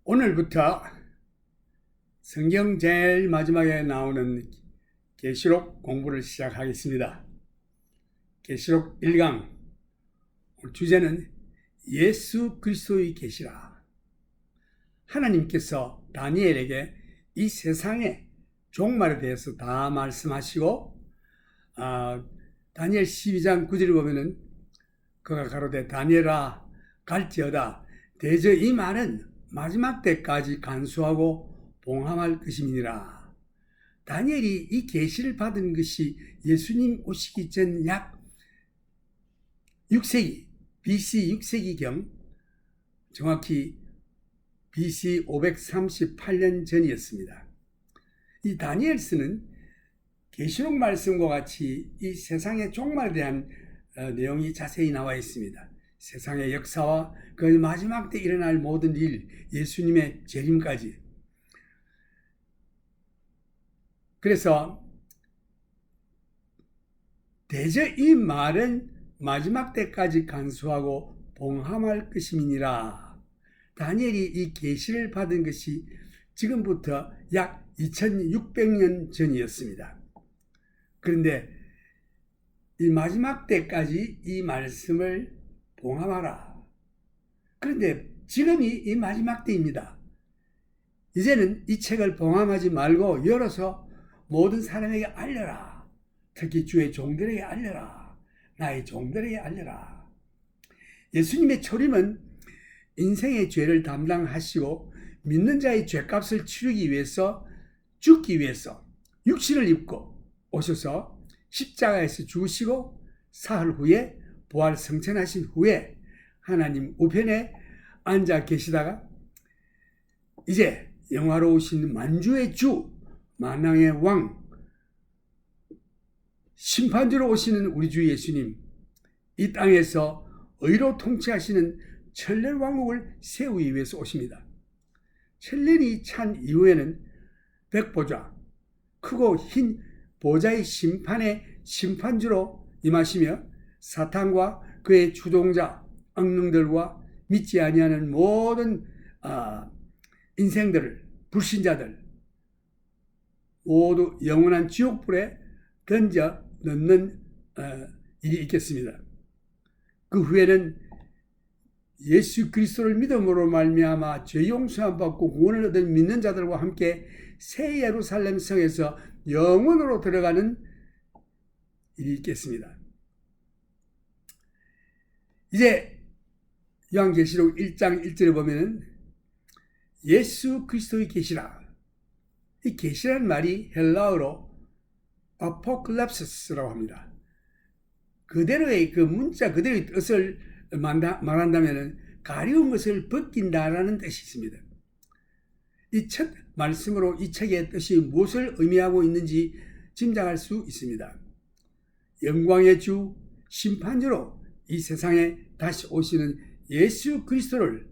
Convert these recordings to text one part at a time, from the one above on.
오늘부터 성경 제일 마지막에 나오는 계시록 공부를 시작하겠습니다. 계시록 1강 주제는 예수 그리스도의 계시라. 하나님께서 다니엘에게 이 세상의 종말에 대해서 다 말씀하시고 다니엘 12장 9절을 보면은 그가 가로되 다니엘아 갈지어다 대저 이 말은 마지막 때까지 간수하고 봉함할 것임이니라. 다니엘이 이 계시를 받은 것이 예수님 오시기 전 약 6세기 BC 6세기경 정확히 BC 538년 전이었습니다. 이 다니엘서는 계시록 말씀과 같이 이 세상의 종말에 대한 내용이 자세히 나와 있습니다. 세상의 역사와 그 마지막 때 일어날 모든 일, 예수님의 재림까지. 그래서 대저 이 말은 마지막 때까지 간수하고 봉함할 것임이니라. 다니엘이 이 계시를 받은 것이 지금부터 약 2600년 전이었습니다. 그런데 이 마지막 때까지 이 말씀을 봉함하라. 그런데 지금이 이 마지막 때입니다. 이제는 이 책을 봉함하지 말고 열어서 모든 사람에게 알려라. 특히 주의 종들에게 알려라. 나의 종들에게 알려라. 예수님의 초림은 인생의 죄를 담당하시고 믿는 자의 죄값을 치르기 위해서 죽기 위해서 육신을 입고 오셔서 십자가에서 죽으시고 사흘 후에 부활 성천하신 후에 하나님 우편에 앉아 계시다가 이제 영화로우신 만주의 주, 만왕의 왕, 심판주로 오시는 우리 주 예수님, 이 땅에서 의로 통치하시는 천년 왕국을 세우기 위해서 오십니다. 천년이 찬 이후에는 백보좌, 크고 흰 보좌의 심판의 심판주로 임하시며 사탄과 그의 추종자, 악령들과 믿지 아니하는 모든 인생들을, 불신자들 모두 영원한 지옥불에 던져 넣는 일이 있겠습니다. 그 후에는 예수 그리스도를 믿음으로 말미암아 죄 용서함 받고 구원을 얻은 믿는 자들과 함께 새 예루살렘 성에서 영원으로 들어가는 일이 있겠습니다. 이제 요한계시록 1장 1절에 보면은 예수 그리스도의 계시라. 이 계시라는 말이 헬라어로 아포클립시스라고 합니다. 그대로의 그 문자 그대로의 뜻을 말한다면은 가리운 것을 벗긴다라는 뜻이 있습니다. 이 첫 말씀으로 이 책의 뜻이 무엇을 의미하고 있는지 짐작할 수 있습니다. 영광의 주, 심판주로 이 세상에 다시 오시는 예수 그리스도를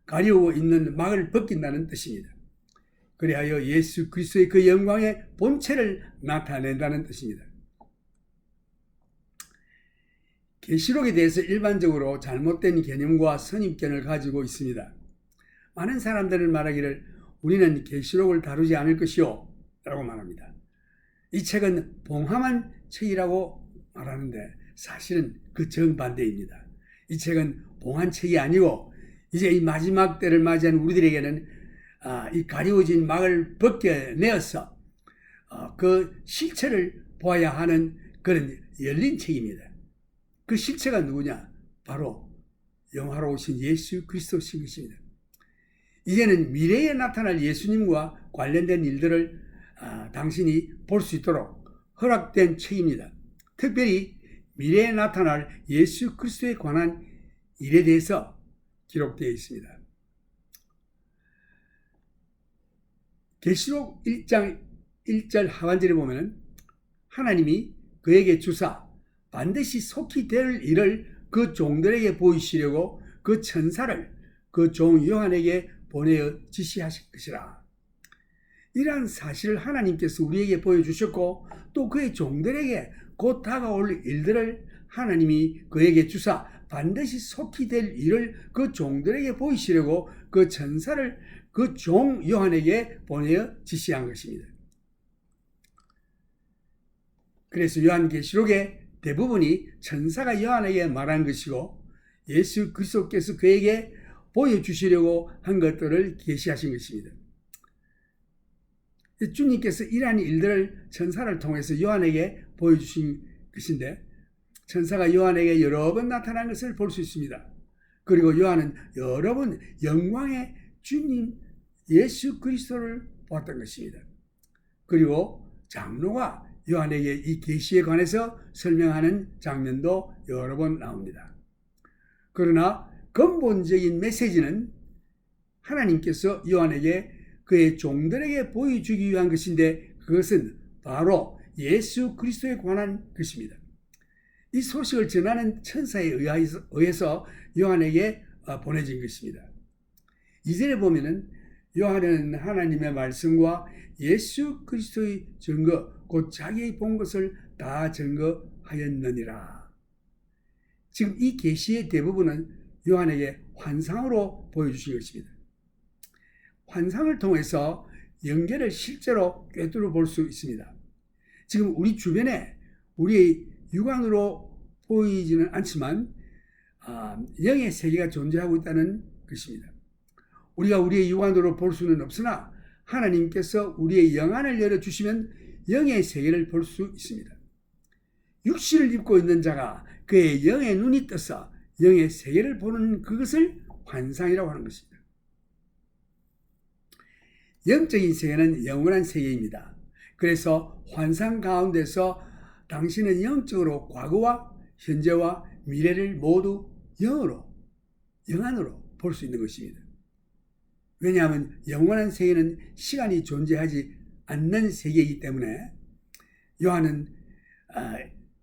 가리우고 있는 막을 벗긴다는 뜻입니다. 그리하여 예수 그리스도의 그 영광의 본체를 나타낸다는 뜻입니다. 계시록에 대해서 일반적으로 잘못된 개념과 선입견을 가지고 있습니다. 많은 사람들은 말하기를 우리는 계시록을 다루지 않을 것이요 라고 말합니다. 이 책은 봉함한 책이라고 말하는데 사실은 그 정반대입니다. 이 책은 봉한 책이 아니고 이제 이 마지막 때를 맞이한 우리들에게는 이 가리워진 막을 벗겨내어서 그 실체를 보아야 하는 그런 열린 책입니다. 그 실체가 누구냐? 바로 영화로우신 예수 그리스도신 것입니다. 이제는 미래에 나타날 예수님과 관련된 일들을 당신이 볼 수 있도록 허락된 책입니다. 특별히 미래에 나타날 예수 그리스도에 관한 일에 대해서 기록되어 있습니다. 계시록 1장 1절 하반절에 보면 하나님이 그에게 주사 반드시 속히 될 일을 그 종들에게 보이시려고 그 천사를 그 종 요한에게 보내어 지시하실 것이라. 이러한 사실을 하나님께서 우리에게 보여주셨고 또 그의 종들에게 곧 다가올 일들을 하나님이 그에게 주사 반드시 속히 될 일을 그 종들에게 보이시려고 그 천사를 그 종 요한에게 보내어 지시한 것입니다. 그래서 요한계시록의 대부분이 천사가 요한에게 말한 것이고 예수 그리스도께서 그에게 보여주시려고 한 것들을 계시하신 것입니다. 주님께서 이러한 일들을 천사를 통해서 요한에게 보여주신 것인데 천사가 요한에게 여러 번 나타난 것을 볼 수 있습니다. 그리고 요한은 여러 번 영광의 주님 예수 그리스도를 보았던 것입니다. 그리고 장로가 요한에게 이 계시에 관해서 설명하는 장면도 여러 번 나옵니다. 그러나 근본적인 메시지는 하나님께서 요한에게 그의 종들에게 보여주기 위한 것인데 그것은 바로 예수 그리스도에 관한 것입니다. 이 소식을 전하는 천사에 의해서 요한에게 보내진 것입니다. 이전에 보면은 요한은 하나님의 말씀과 예수 그리스도의 증거 곧 자기의 본 것을 다 증거하였느니라. 지금 이 계시의 대부분은 요한에게 환상으로 보여주신 것입니다. 환상을 통해서 연계를 실제로 꿰뚫어 볼 수 있습니다. 지금 우리 주변에 우리의 육안으로 보이지는 않지만 영의 세계가 존재하고 있다는 것입니다. 우리가 우리의 육안으로 볼 수는 없으나 하나님께서 우리의 영안을 열어주시면 영의 세계를 볼 수 있습니다. 육신을 입고 있는 자가 그의 영의 눈이 떠서 영의 세계를 보는 그것을 환상이라고 하는 것입니다. 영적인 세계는 영원한 세계입니다. 그래서 환상 가운데서 당신은 영적으로 과거와 현재와 미래를 모두 영안으로 볼 수 있는 것입니다. 왜냐하면 영원한 세계는 시간이 존재하지 않는 세계이기 때문에 요한은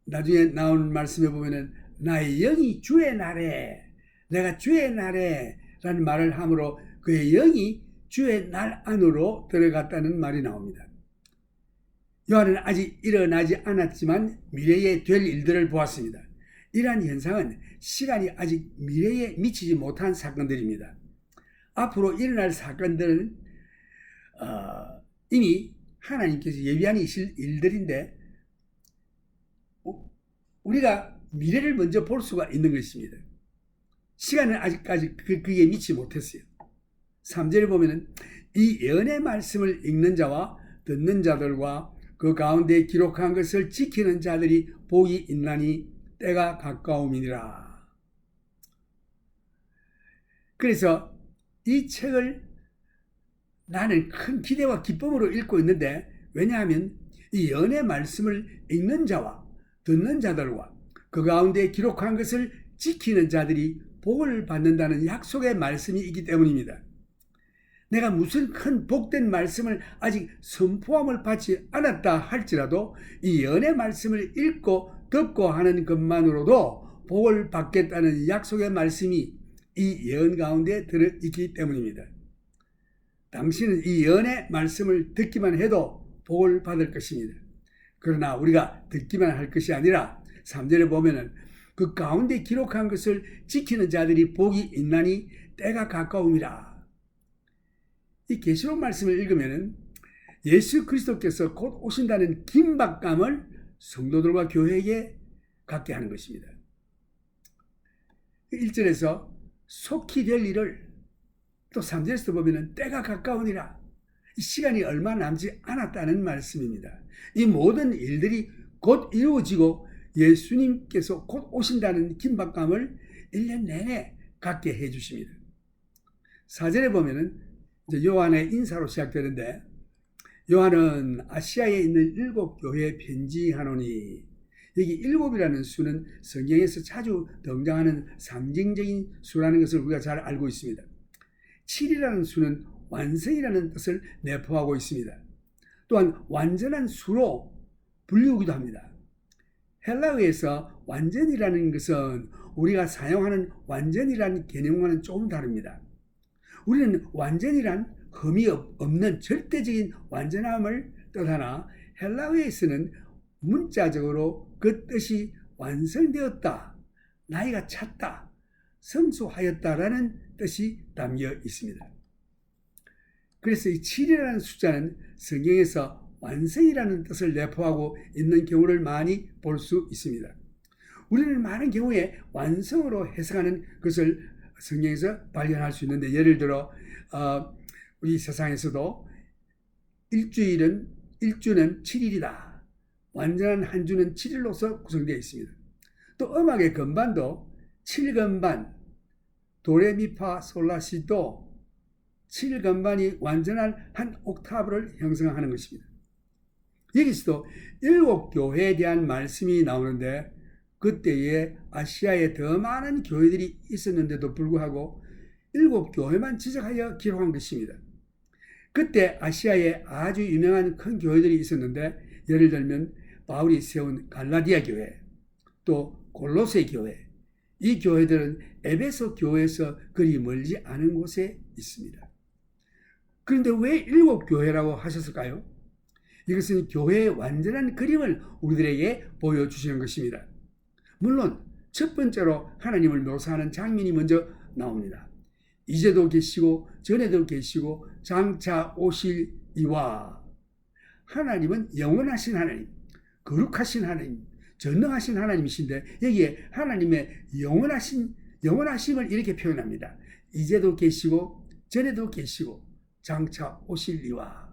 나중에 나오는 말씀에 보면은 나의 영이 주의 날에 내가 주의 날에 라는 말을 함으로 그의 영이 주의 날 안으로 들어갔다는 말이 나옵니다. 요한은 아직 일어나지 않았지만 미래에 될 일들을 보았습니다. 이러한 현상은 시간이 아직 미래에 미치지 못한 사건들입니다. 앞으로 일어날 사건들은 이미 하나님께서 예비한 일들인데 우리가 미래를 먼저 볼 수가 있는 것입니다. 시간은 아직까지 그게 미치지 못했어요. 3절에 보면은 이 예언의 말씀을 읽는 자와 듣는 자들과 그 가운데 기록한 것을 지키는 자들이 복이 있나니 때가 가까움이니라. 그래서 이 책을 나는 큰 기대와 기쁨으로 읽고 있는데 왜냐하면 이 예언의 말씀을 읽는 자와 듣는 자들과 그 가운데 기록한 것을 지키는 자들이 복을 받는다는 약속의 말씀이 있기 때문입니다. 내가 무슨 큰 복된 말씀을 아직 선포함을 받지 않았다 할지라도 이 예언의 말씀을 읽고 듣고 하는 것만으로도 복을 받겠다는 약속의 말씀이 이 예언 가운데 들어있기 때문입니다. 당신은 이 예언의 말씀을 듣기만 해도 복을 받을 것입니다. 그러나 우리가 듣기만 할 것이 아니라 3절에 보면은 그 가운데 기록한 것을 지키는 자들이 복이 있나니 때가 가까움이라. 이 계시록 말씀을 읽으면은 예수 그리스도께서 곧 오신다는 긴박감을 성도들과 교회에게 갖게 하는 것입니다. 1절에서 속히 될 일을 또 3절에서 보면은 때가 가까우니라. 이 시간이 얼마 남지 않았다는 말씀입니다. 이 모든 일들이 곧 이루어지고 예수님께서 곧 오신다는 긴박감을 1년 내내 갖게 해주십니다. 4절에 보면은 이제 요한의 인사로 시작되는데 요한은 아시아에 있는 7교회에 편지하노니 여기 7이라는 수는 성경에서 자주 등장하는 상징적인 수라는 것을 우리가 잘 알고 있습니다. 7이라는 수는 완성이라는 뜻을 내포하고 있습니다. 또한 완전한 수로 불리우기도 합니다. 헬라어에서 완전이라는 것은 우리가 사용하는 완전이라는 개념과는 조금 다릅니다. 우리는 완전이란 흠이 없는 절대적인 완전함을 뜻하나 헬라어에서는 문자적으로 그 뜻이 완성되었다, 나이가 찼다, 성수하였다라는 뜻이 담겨 있습니다. 그래서 이 7이라는 숫자는 성경에서 완성이라는 뜻을 내포하고 있는 경우를 많이 볼 수 있습니다. 우리는 많은 경우에 완성으로 해석하는 것을 성경에서 발견할 수 있는데, 예를 들어 우리 세상에서도 일주는 7일이다. 완전한 한 주는 7일로서 구성되어 있습니다. 또 음악의 건반도 7건반, 도레미파 솔라시도 7건반이 완전한 한 옥타브를 형성하는 것입니다. 여기서도 7교회에 대한 말씀이 나오는데, 그때에 아시아에 더 많은 교회들이 있었는데도 불구하고 7교회만 지적하여 기록한 것입니다. 그때 아시아에 아주 유명한 큰 교회들이 있었는데, 예를 들면 바울이 세운 갈라디아 교회, 또 골로새 교회, 이 교회들은 에베소 교회에서 그리 멀지 않은 곳에 있습니다. 그런데 왜 7교회라고 하셨을까요? 이것은 교회의 완전한 그림을 우리들에게 보여주시는 것입니다. 물론 첫 번째로 하나님을 묘사하는 장면이 먼저 나옵니다. 이제도 계시고 전에도 계시고 장차 오실 이와. 하나님은 영원하신 하나님, 거룩하신 하나님, 전능하신 하나님이신데, 여기에 하나님의 영원하심을 이렇게 표현합니다. 이제도 계시고 전에도 계시고 장차 오실 이와.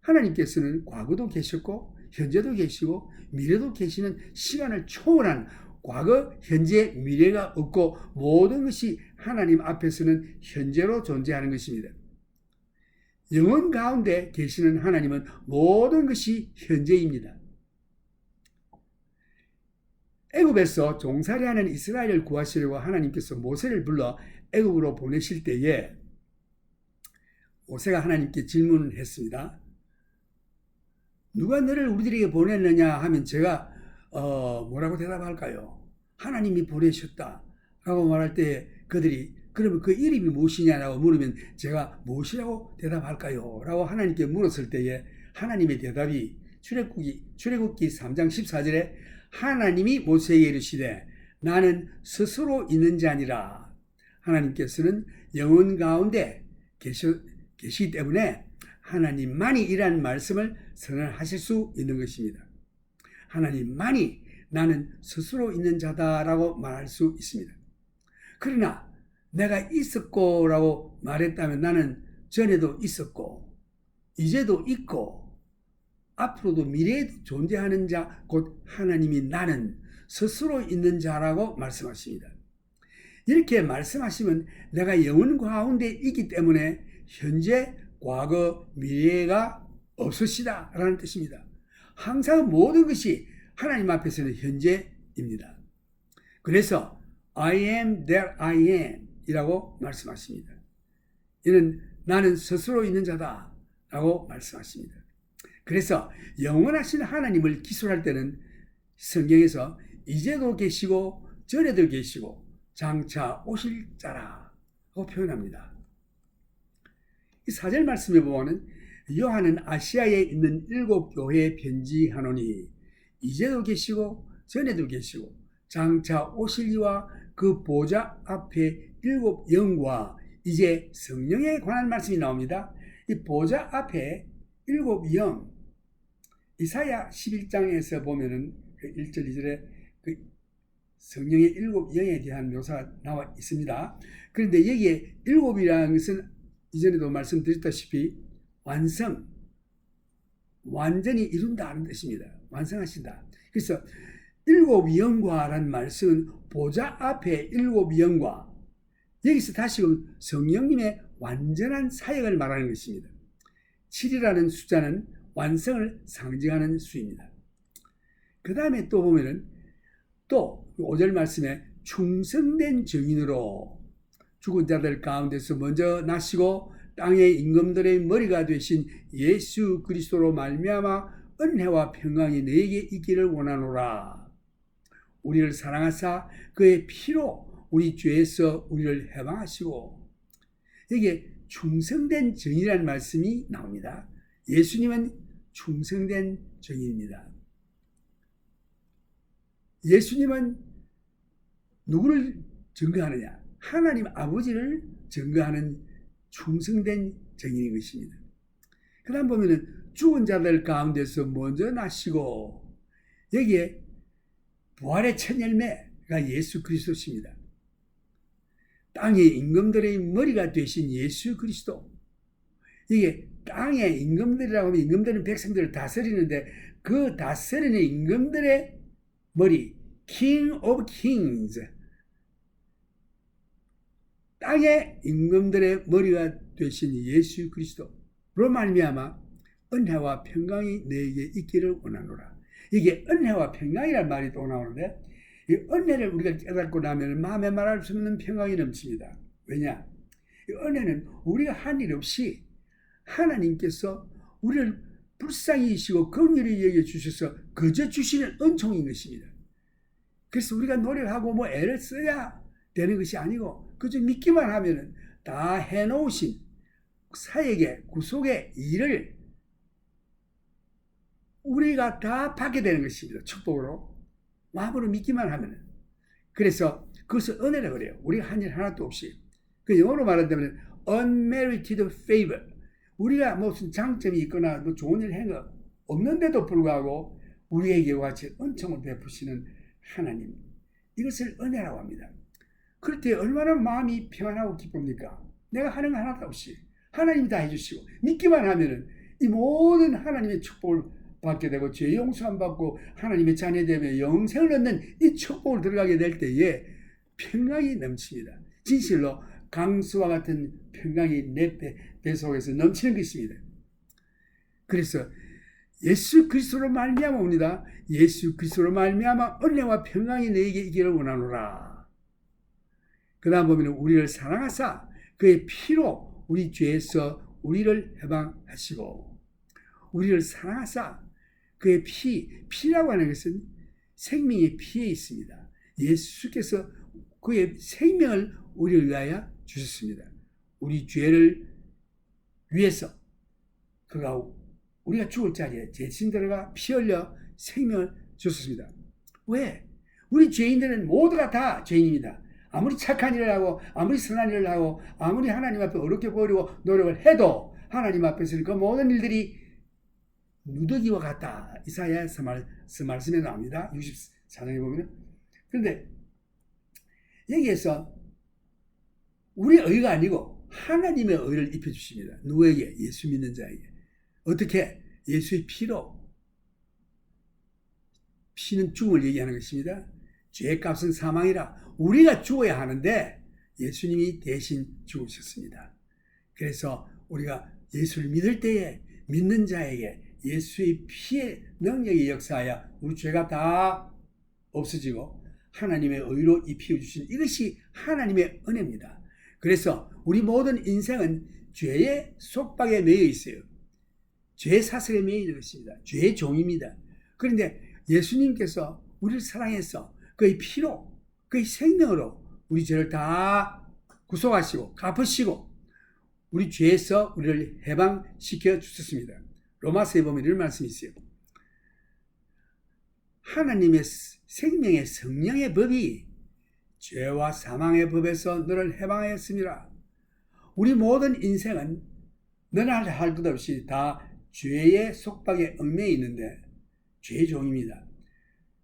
하나님께서는 과거도 계셨고 현재도 계시고 미래도 계시는 시간을 초월한 과거, 현재, 미래가 없고 모든 것이 하나님 앞에서는 현재로 존재하는 것입니다. 영원 가운데 계시는 하나님은 모든 것이 현재입니다. 애굽에서 종살이하는 이스라엘을 구하시려고 하나님께서 모세를 불러 애굽으로 보내실 때에 모세가 하나님께 질문을 했습니다. 누가 너를 우리들에게 보냈느냐 하면 제가 뭐라고 대답할까요? 하나님이 보내셨다 라고 말할 때 그들이 그러면 그 이름이 무엇이냐라고 물으면 제가 무엇이라고 대답할까요? 라고 하나님께 물었을 때에 하나님의 대답이 출애굽기 3장 14절에 하나님이 모세에게 이르시되 나는 스스로 있는 자 아니라. 하나님께서는 영혼 가운데 계시기 때문에 하나님만이 이란 말씀을 선언하실 수 있는 것입니다. 하나님만이 나는 스스로 있는 자다라고 말할 수 있습니다. 그러나 내가 있었고 라고 말했다면 나는 전에도 있었고 이제도 있고 앞으로도 미래에도 존재하는 자 곧 하나님이 나는 스스로 있는 자라고 말씀하십니다. 이렇게 말씀하시면 내가 영혼 가운데 있기 때문에 현재, 과거, 미래가 없으시다 라는 뜻입니다. 항상 모든 것이 하나님 앞에서는 현재입니다. 그래서 I am that I am 이라고 말씀하십니다. 이는 나는 스스로 있는 자다 라고 말씀하십니다. 그래서 영원하신 하나님을 기술할 때는 성경에서 이제도 계시고 전에도 계시고 장차 오실 자라고 표현합니다. 이 4절 말씀에 보면 요한은 아시아에 있는 7교회에 편지하노니 이제도 계시고 전에도 계시고 장차 오실 이와 그 보좌 앞에 7 영과 이제 성령에 관한 말씀이 나옵니다. 이 보좌 앞에 7 영, 이사야 11장에서 보면은 1절 2절에 그 성령의 7 영에 대한 묘사가 나와 있습니다. 그런데 여기에 7이라는 것은 이전에도 말씀드렸다시피 완성, 완전히 이룬다는 뜻입니다. 완성하신다. 그래서 7 영과라는 말씀은 보좌 앞에 7 영과, 여기서 다시금 성령님의 완전한 사역을 말하는 것입니다. 7이라는 숫자는 완성을 상징하는 수입니다. 그 다음에 또 보면은 또 5절 말씀에 충성된 증인으로 죽은 자들 가운데서 먼저 나시고 땅의 임금들의 머리가 되신 예수 그리스도로 말미암아 은혜와 평강이 너에게 있기를 원하노라. 우리를 사랑하사 그의 피로 우리 죄에서 우리를 해방하시고, 여기에 충성된 증인이라는 말씀이 나옵니다. 예수님은 충성된 증인입니다. 예수님은 누구를 증거하느냐? 하나님 아버지를 증거하는 충성된 증인인 것입니다. 그 다음 보면은 죽은 자들 가운데서 먼저 나시고, 여기에 부활의 첫 열매가 예수 그리스도십니다. 땅의 임금들의 머리가 되신 예수 그리스도. 이게 땅의 임금들이라고 하면 임금들은 백성들을 다스리는데 그 다스리는 임금들의 머리, King of Kings, 땅의 임금들의 머리가 되신 예수 그리스도로 말미암아 은혜와 평강이 너에게 있기를 원하노라. 이게 은혜와 평강이라는 말이 또 나오는데, 이 은혜를 우리가 깨닫고 나면 마음에 말할 수 없는 평강이 넘칩니다. 왜냐? 이 은혜는 우리가 한 일 없이 하나님께서 우리를 불쌍히 여기시고 긍휼히 여겨주셔서 그저 주시는 은총인 것입니다. 그래서 우리가 노력하고 뭐 애를 써야 되는 것이 아니고 그저 믿기만 하면 다 해놓으신 사역의 구속의 일을 우리가 다 받게 되는 것입니다. 축복으로. 마음으로 믿기만 하면. 그래서 그것을 은혜라고 그래요. 우리가 한 일 하나도 없이. 그 영어로 말한다면 unmerited favor. 우리가 무슨 장점이 있거나 뭐 좋은 일 한 거 없는데도 불구하고 우리에게 같이 은총을 베푸시는 하나님. 이것을 은혜라고 합니다. 그럴 때 얼마나 마음이 평안하고 기쁩니까? 내가 하는 거 하나도 없이 하나님이 다 해주시고 믿기만 하면은 이 모든 하나님의 축복을 받게 되고 죄 용서함 받고 하나님의 자녀되며 영생을 얻는 이 축복을 들어가게 될 때에 평강이 넘칩니다. 진실로 강수와 같은 평강이 내 배 속에서 넘치는 것입니다. 그래서 예수 그리스도로 말미암아 옵니다. 예수 그리스도로 말미암아 은혜와 평강이 너에게 있기를 원하노라. 그 다음 보면 우리를 사랑하사 그의 피로 우리 죄에서 우리를 해방하시고, 우리를 사랑하사 그의 피라고 하는 것은 생명의 피에 있습니다. 예수께서 그의 생명을 우리를 위하여 주셨습니다. 우리 죄를 위해서 그가 우리가 죽을 자리에 제친 들어가 피 흘려 생명을 주셨습니다. 왜? 우리 죄인들은 모두가 다 죄인입니다. 아무리 착한 일을 하고 아무리 선한 일을 하고 아무리 하나님 앞에 어렵게 보이고 노력을 해도 하나님 앞에서는 그 모든 일들이 누더기와 같다. 이사야서 말씀에 나옵니다. 64장에 보면. 그런데 여기에서 우리의 의가 아니고 하나님의 의를 입혀주십니다. 누구에게? 예수 믿는 자에게. 어떻게? 예수의 피로. 피는 죽음을 얘기하는 것입니다. 죄의 값은 사망이라. 우리가 죽어야 하는데 예수님이 대신 죽으셨습니다. 그래서 우리가 예수를 믿을 때에 믿는 자에게 예수의 피의 능력이 역사하여 우리 죄가 다 없어지고 하나님의 의로 입혀주신 이것이 하나님의 은혜입니다. 그래서 우리 모든 인생은 죄의 속박에 매여 있어요. 죄의 사슬에 매여 있는 것입니다. 죄의 종입니다. 그런데 예수님께서 우리를 사랑해서 그의 피로, 그의 생명으로 우리 죄를 다 구속하시고 갚으시고 우리 죄에서 우리를 해방시켜 주셨습니다. 로마서에 보면 이런 말씀이 있어요. 하나님의 생명의 성령의 법이 죄와 사망의 법에서 너를 해방하였습니다. 우리 모든 인생은 너나 할 것 없이 다 죄의 속박에 얽매여 있는데 죄의 종입니다.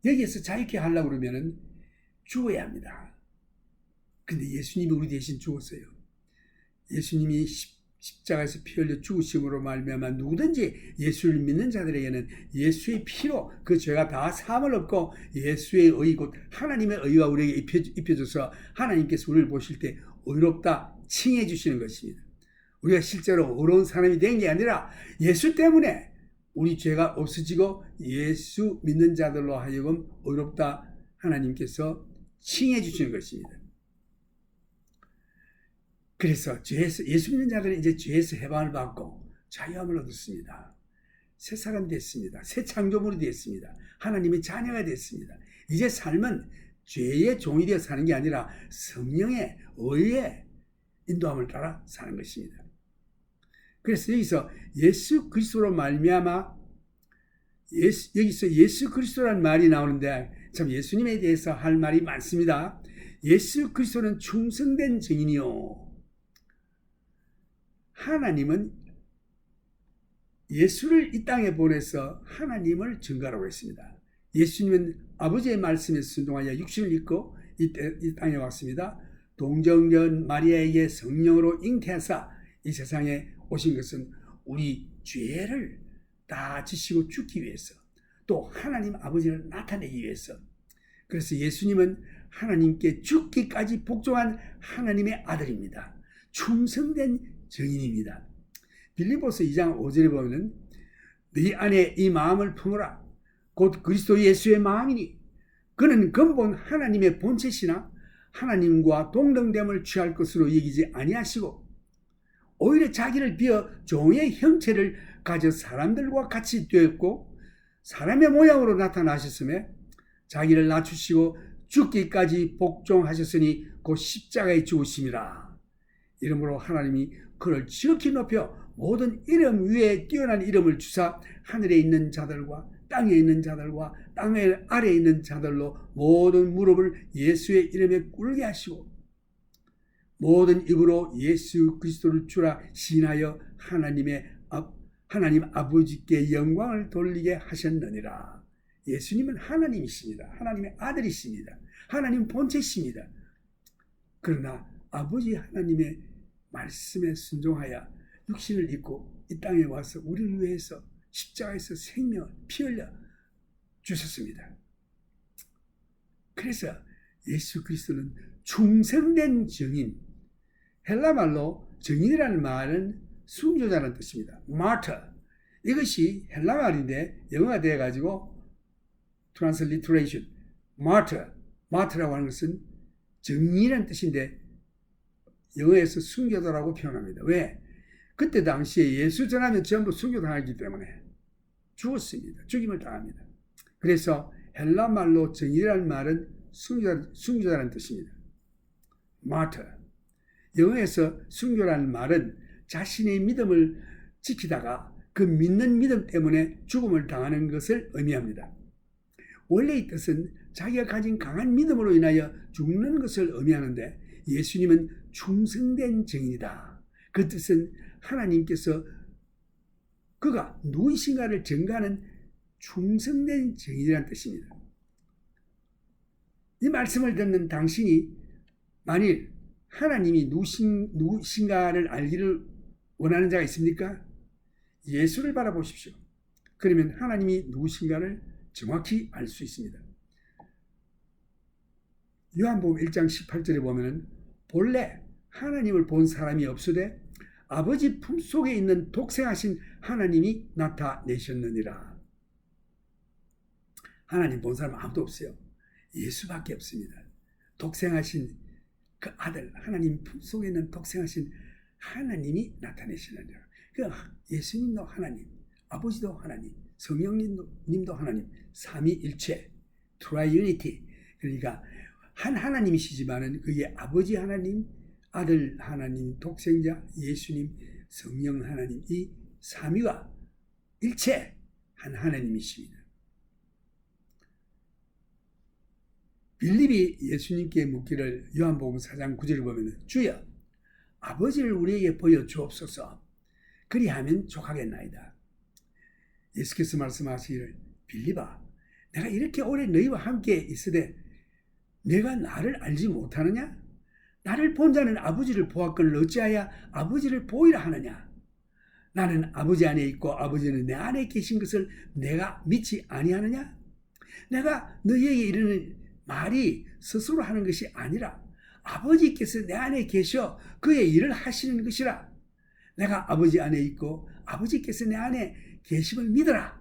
여기에서 자유케 하려고 그러면 죽어야 합니다. 근데 예수님이 우리 대신 죽었어요. 예수님이 십자가에서 피 흘려 죽으심으로 말미암아 누구든지 예수를 믿는 자들에게는 예수의 피로 그 죄가 다 사함을 얻고 예수의 의 곧 하나님의 의가 우리에게 입혀져서 하나님께서 우리를 보실 때 의롭다 칭해 주시는 것입니다. 우리가 실제로 의로운 사람이 된 게 아니라 예수 때문에 우리 죄가 없어지고 예수 믿는 자들로 하여금 의롭다 하나님께서 칭해 주시는 것입니다. 그래서 예수 믿는 자들은 이제 죄에서 해방을 받고 자유함을 얻었습니다. 새 사람 됐습니다. 새 창조물이 됐습니다. 하나님의 자녀가 됐습니다. 이제 삶은 죄의 종이 되어 사는 게 아니라 성령의 의의 인도함을 따라 사는 것입니다. 그래서 여기서 예수 그리스도로 말미암아 여기서 예수 그리스도라는 말이 나오는데 참 예수님에 대해서 할 말이 많습니다. 예수 그리스도는 충성된 증인이요. 하나님은 예수를 이 땅에 보내서 하나님을 증거하라고 했습니다. 예수님은 아버지의 말씀에 순종하여 육신을 입고 이 땅에 왔습니다. 동정녀 마리아에게 성령으로 잉태하사 이 세상에 오신 것은 우리 죄를 다 지시고 죽기 위해서, 또 하나님 아버지를 나타내기 위해서. 그래서 예수님은 하나님께 죽기까지 복종한 하나님의 아들입니다. 충성된 증인입니다. 빌립보서 2장 5절에 보면 네 안에 이 마음을 품으라. 곧 그리스도 예수의 마음이니 그는 근본 하나님의 본체시나 하나님과 동등됨을 취할 것으로 여기지 아니하시고 오히려 자기를 비어 종의 형체를 가져 사람들과 같이 되었고 사람의 모양으로 나타나셨으며 자기를 낮추시고 죽기까지 복종하셨으니 곧 십자가에 죽으심이라. 이러므로 하나님이 그를 지극히 높여 모든 이름 위에 뛰어난 이름을 주사 하늘에 있는 자들과 땅에 있는 자들과 땅 아래에 있는 자들로 모든 무릎을 예수의 이름에 꿇게 하시고 모든 입으로 예수 그리스도를 주라 시인하여 하나님 아버지께 영광을 돌리게 하셨느니라. 예수님은 하나님이십니다. 하나님의 아들이십니다. 하나님 본체십니다. 그러나 아버지 하나님의 말씀에 순종하여 육신을 입고 이 땅에 와서 우리를 위해서 십자가에서 생명을 피 흘려 주셨습니다. 그래서 예수 그리스도는 충성된 증인, 헬라말로 증인이라는 말은 순교자라는 뜻입니다. martyr. 이것이 헬라 말인데 영어가 되어가지고 transliteration, martyr라고 하는 것은 증인이라는 뜻인데 영어에서 순교자라고 표현합니다. 왜? 그때 당시에 예수 전하면 전부 순교당하기 때문에 죽었습니다. 죽임을 당합니다. 그래서 헬라 말로 증인이라는 말은 순교자라는 뜻입니다. martyr. 영어에서 순교라는 말은 자신의 믿음을 지키다가 그 믿는 믿음 때문에 죽음을 당하는 것을 의미합니다. 원래 이 뜻은 자기가 가진 강한 믿음으로 인하여 죽는 것을 의미하는데 예수님은 충성된 증인이다. 그 뜻은 하나님께서 그가 누구이신가를 증거하는 충성된 증인이라는 뜻입니다. 이 말씀을 듣는 당신이 만일 하나님이 누구신가를 알기를 원하는 자가 있습니까? 예수를 바라보십시오. 그러면 하나님이 누구신가를 정확히 알 수 있습니다. 요한복음 1장 18절에 보면 본래 하나님을 본 사람이 없으되 아버지 품속에 있는 독생하신 하나님이 나타내셨느니라. 하나님 본 사람 아무도 없어요. 예수밖에 없습니다. 독생하신 그 아들, 하나님 품속에 있는 독생하신 하나님이 나타내시느니라. 그 예수님도 하나님, 아버지도 하나님, 성령님도 하나님, 삼위일체, 트라이유니티. 그러니까 한 하나님이시지만은 그게 아버지 하나님, 아들 하나님, 독생자, 예수님, 성령 하나님, 이 삼위가 일체 한 하나님이십니다. 빌립이 예수님께 묻기를 요한복음 4장 9절을 보면 주여 아버지를 우리에게 보여 주옵소서 그리하면 족하겠나이다. 예수께서 말씀하시기를 빌립아 내가 이렇게 오래 너희와 함께 있으되 내가 나를 알지 못하느냐? 나를 본 자는 아버지를 보았거늘 어찌하여 아버지를 보이라 하느냐? 나는 아버지 안에 있고 아버지는 내 안에 계신 것을 내가 믿지 아니하느냐? 내가 너희에게 이르는 말이 스스로 하는 것이 아니라 아버지께서 내 안에 계셔 그의 일을 하시는 것이라. 내가 아버지 안에 있고 아버지께서 내 안에 계심을 믿어라.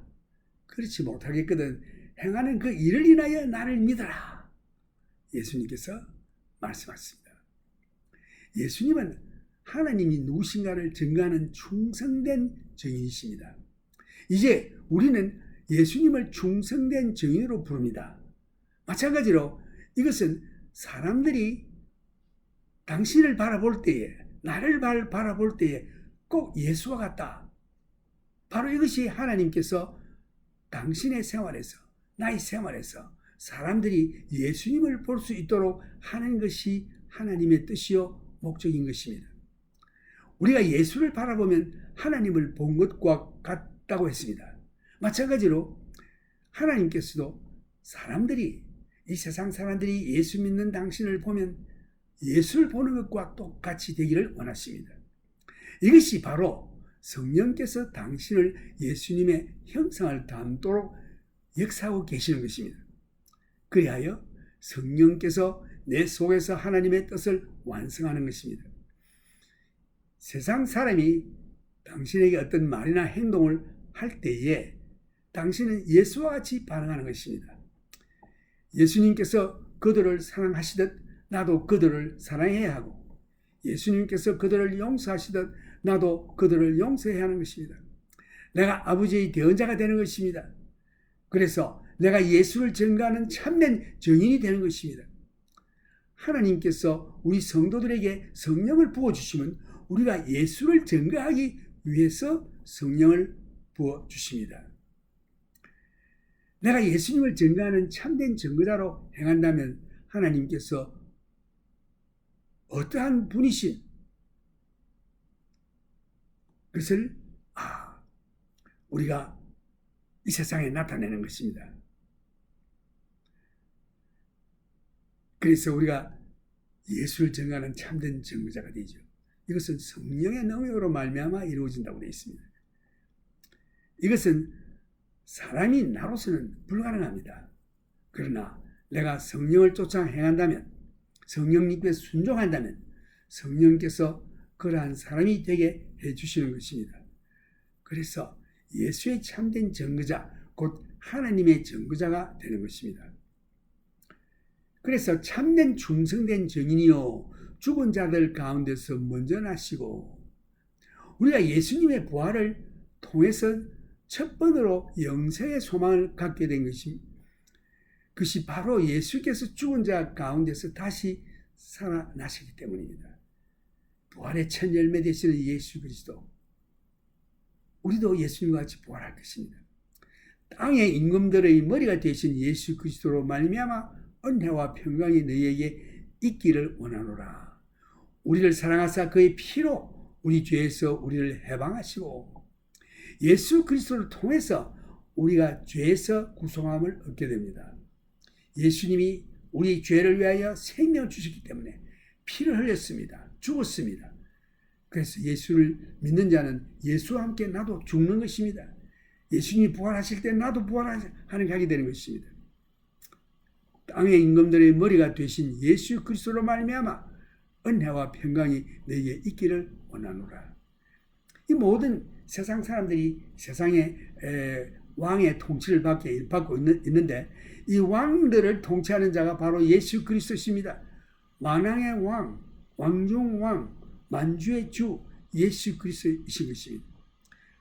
그렇지 못하겠거든 행하는 그 일을 인하여 나를 믿어라. 예수님께서 말씀하셨습니다. 예수님은 하나님이 누구신가를 증거하는 충성된 증인이십니다. 이제 우리는 예수님을 충성된 증인으로 부릅니다. 마찬가지로 이것은 사람들이 당신을 바라볼 때에, 나를 바라볼 때에 꼭 예수와 같다. 바로 이것이 하나님께서 당신의 생활에서, 나의 생활에서, 사람들이 예수님을 볼 수 있도록 하는 것이 하나님의 뜻이요 목적인 것입니다. 우리가 예수를 바라보면 하나님을 본 것과 같다고 했습니다. 마찬가지로 하나님께서도 이 세상 사람들이 예수 믿는 당신을 보면 예수를 보는 것과 똑같이 되기를 원하십니다. 이것이 바로 성령께서 당신을 예수님의 형상을 닮도록 역사하고 계시는 것입니다. 그리하여 성령께서 내 속에서 하나님의 뜻을 완성하는 것입니다. 세상 사람이 당신에게 어떤 말이나 행동을 할 때에 당신은 예수와 같이 반응하는 것입니다. 예수님께서 그들을 사랑하시듯 나도 그들을 사랑해야 하고, 예수님께서 그들을 용서하시듯 나도 그들을 용서해야 하는 것입니다. 내가 아버지의 대언자가 되는 것입니다. 그래서 내가 예수를 증거하는 참된 증인이 되는 것입니다. 하나님께서 우리 성도들에게 성령을 부어주시면 우리가 예수를 증거하기 위해서 성령을 부어주십니다. 내가 예수님을 증거하는 참된 증거자로 행한다면 하나님께서 어떠한 분이신 것을 우리가 이 세상에 나타내는 것입니다. 그래서 우리가 예수를 증거하는 참된 증거자가 되죠. 이것은 성령의 능력으로 말미암아 이루어진다고 되어 있습니다. 이것은 사람이 나로서는 불가능합니다. 그러나 내가 성령을 쫓아 행한다면, 성령님께 순종한다면 성령께서 그러한 사람이 되게 해주시는 것입니다. 그래서 예수의 참된 증거자, 곧 하나님의 증거자가 되는 것입니다. 그래서 참된 충성된 증인이요 죽은 자들 가운데서 먼저 나시고, 우리가 예수님의 부활을 통해서 첫 번으로 영생의 소망을 갖게 된 그것이 바로 예수께서 죽은 자 가운데서 다시 살아나시기 때문입니다. 부활의 첫 열매 되시는 예수 그리스도, 우리도 예수님과 같이 부활할 것입니다. 땅의 임금들의 머리가 되신 예수 그리스도로 말미암아 은혜와 평강이 너희에게 있기를 원하노라. 우리를 사랑하사 그의 피로 우리 죄에서 우리를 해방하시고, 예수 그리스도를 통해서 우리가 죄에서 구속함을 얻게 됩니다. 예수님이 우리 죄를 위하여 생명을 주셨기 때문에 피를 흘렸습니다. 죽었습니다. 그래서 예수를 믿는 자는 예수와 함께 나도 죽는 것입니다. 예수님이 부활하실 때 나도 부활하는 가게 되는 것입니다. 땅의 임금들의 머리가 되신 예수 그리스도로 말미암아 은혜와 평강이 너희에게 있기를 원하노라. 이 모든 세상 사람들이 세상의 왕의 통치를 받고 있는데, 이 왕들을 통치하는 자가 바로 예수 그리스도십니다. 만왕의 왕, 왕중 왕, 만주의 주 예수 그리스도이신 것입니다.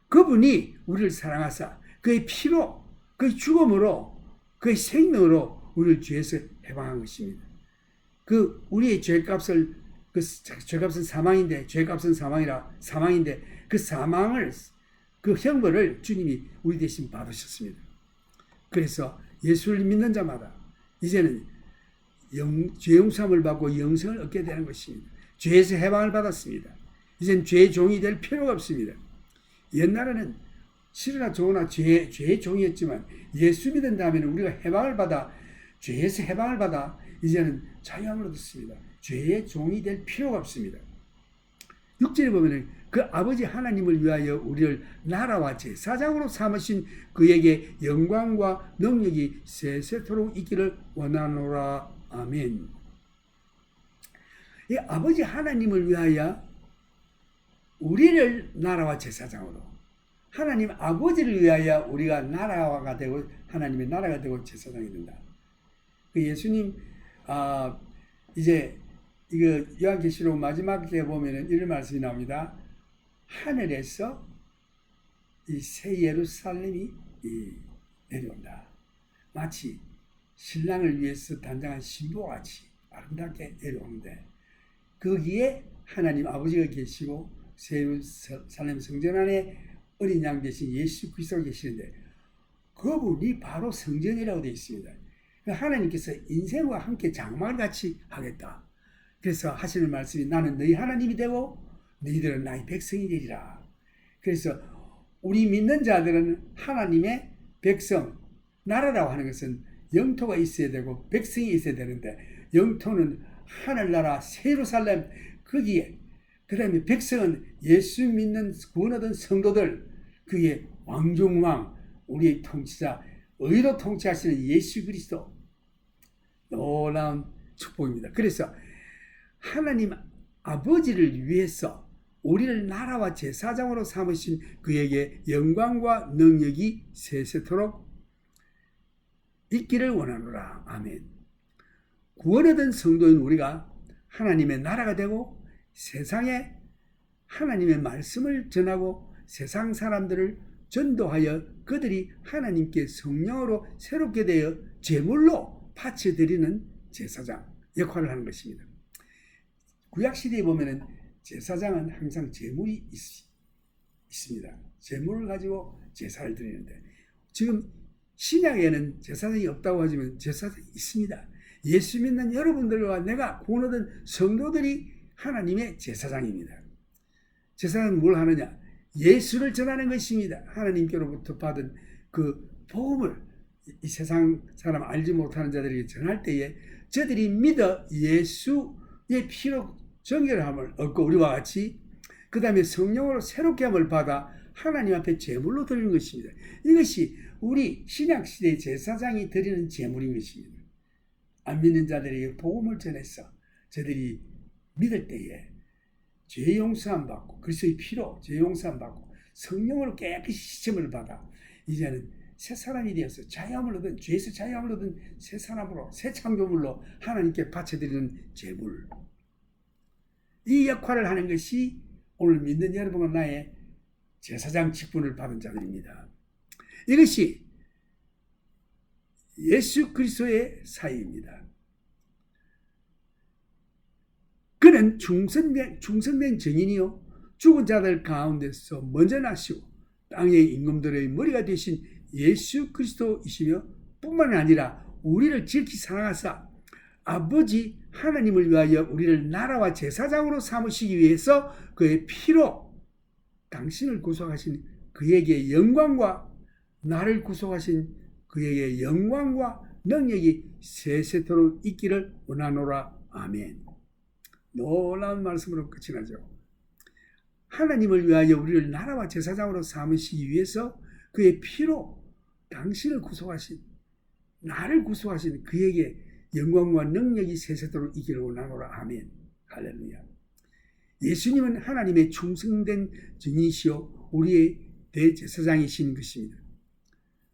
그분이 우리를 사랑하사 그의 피로, 그의 죽음으로, 그의 생명으로 우리를 죄에서 해방한 것입니다. 우리의 죄값은 사망인데, 죄값은 사망인데 그 사망을, 그 형벌을 주님이 우리 대신 받으셨습니다. 그래서 예수를 믿는 자마다 이제는 죄 용서함을 받고 영생을 얻게 되는 것입니다. 죄에서 해방을 받았습니다. 이제는 죄의 종이 될 필요가 없습니다. 옛날에는 싫으나 좋으나 죄의 종이었지만 예수 믿은 다음에는 우리가 해방을 받아, 죄에서 해방을 받아 이제는 자유함을 얻었습니다. 죄의 종이 될 필요가 없습니다. 6절에 보면 그 아버지 하나님을 위하여 우리를 나라와 제사장으로 삼으신 그에게 영광과 능력이 세세토록 있기를 원하노라. 아멘. 이 아버지 하나님을 위하여 우리를 나라와 제사장으로, 하나님 아버지를 위하여 우리가 나라가 되고 하나님의 나라가 되고 제사장이 된다. 그 예수님 이제 이거 요한계시록 마지막에 보면은 이런 말씀이 나옵니다. 하늘에서 이 새 예루살렘이 내려온다. 마치 신랑을 위해서 단장한 신부와 같이 아름답게 내려오는데, 거기에 하나님 아버지가 계시고 새 예루살렘 성전 안에 어린 양 대신 예수 그리스도가 계시는데, 그분이 바로 성전이라고 되어 있습니다. 하나님께서 인생과 함께 장막을 같이 하겠다. 그래서 하시는 말씀이 나는 너희 하나님이 되고 너희들은 나의 백성이 되리라. 그래서 우리 믿는 자들은 하나님의 백성, 나라라고 하는 것은 영토가 있어야 되고 백성이 있어야 되는데 영토는 하늘나라 예루살렘 거기에, 그 다음에 백성은 예수 믿는 구원 얻은 성도들, 그게 왕중왕, 우리의 통치자, 의로 통치하시는 예수 그리스도, 놀라운 축복입니다. 그래서 하나님 아버지를 위해서 우리를 나라와 제사장으로 삼으신 그에게 영광과 능력이 세세토록 있기를 원하노라. 아멘. 구원 얻은 성도인 우리가 하나님의 나라가 되고 세상에 하나님의 말씀을 전하고 세상 사람들을 전도하여 그들이 하나님께 성령으로 새롭게 되어 제물로 바쳐드리는 제사장 역할을 하는 것입니다. 구약시대에 보면은 제사장은 항상 제물이 있습니다. 제물을 가지고 제사를 드리는데 지금 신약에는 제사장이 없다고 하지만 제사장이 있습니다. 예수 믿는 여러분들과 내가 구원 얻은 성도들이 하나님의 제사장입니다. 제사장은 뭘 하느냐? 예수를 전하는 것입니다. 하나님께로부터 받은 그 복음을 이 세상 사람 알지 못하는 자들에게 전할 때에 저들이 믿어 예수의 피로 정결함을 얻고 우리와 같이 그 다음에 성령으로 새롭게 함을 받아 하나님 앞에 제물로 드리는 것입니다. 이것이 우리 신약시대의 제사장이 드리는 제물인 것입니다. 안 믿는 자들에게 복음을 전해서 저들이 믿을 때에 죄 용서함 받고 그리스도의 피로 죄 용서함 받고 성령으로 깨끗이 시침을 받아 이제는 새 사람이 되어서 자유함을 얻은, 죄에서 자유함을 얻은 새 사람으로, 새 창조물로 하나님께 바쳐드리는 제물, 이 역할을 하는 것이 오늘 믿는 여러분과 나의 제사장 직분을 받은 자들입니다. 이것이 예수 그리스도의 사이입니다. 그는 중생된 증인이요 죽은 자들 가운데서 먼저 나시고 땅의 임금들의 머리가 되신 예수 그리스도이시며 뿐만 아니라 우리를 지극히 사랑하사 아버지 하나님을 위하여 우리를 나라와 제사장으로 삼으시기 위해서 그의 피로 당신을 구속하신 그에게 영광과 나를 구속하신 그에게 영광과 능력이 세세토록 있기를 원하노라. 아멘. 놀라운 말씀으로 끝이 나죠. 하나님을 위하여 우리를 나라와 제사장으로 삼으시기 위해서 그의 피로 당신을 구속하신, 나를 구속하신 그에게 영광과 능력이 세세토록 있기를 원하노라. 아멘. 할렐루야. 예수님은 하나님의 충성된 증인이시요 우리의 대제사장이신 것입니다.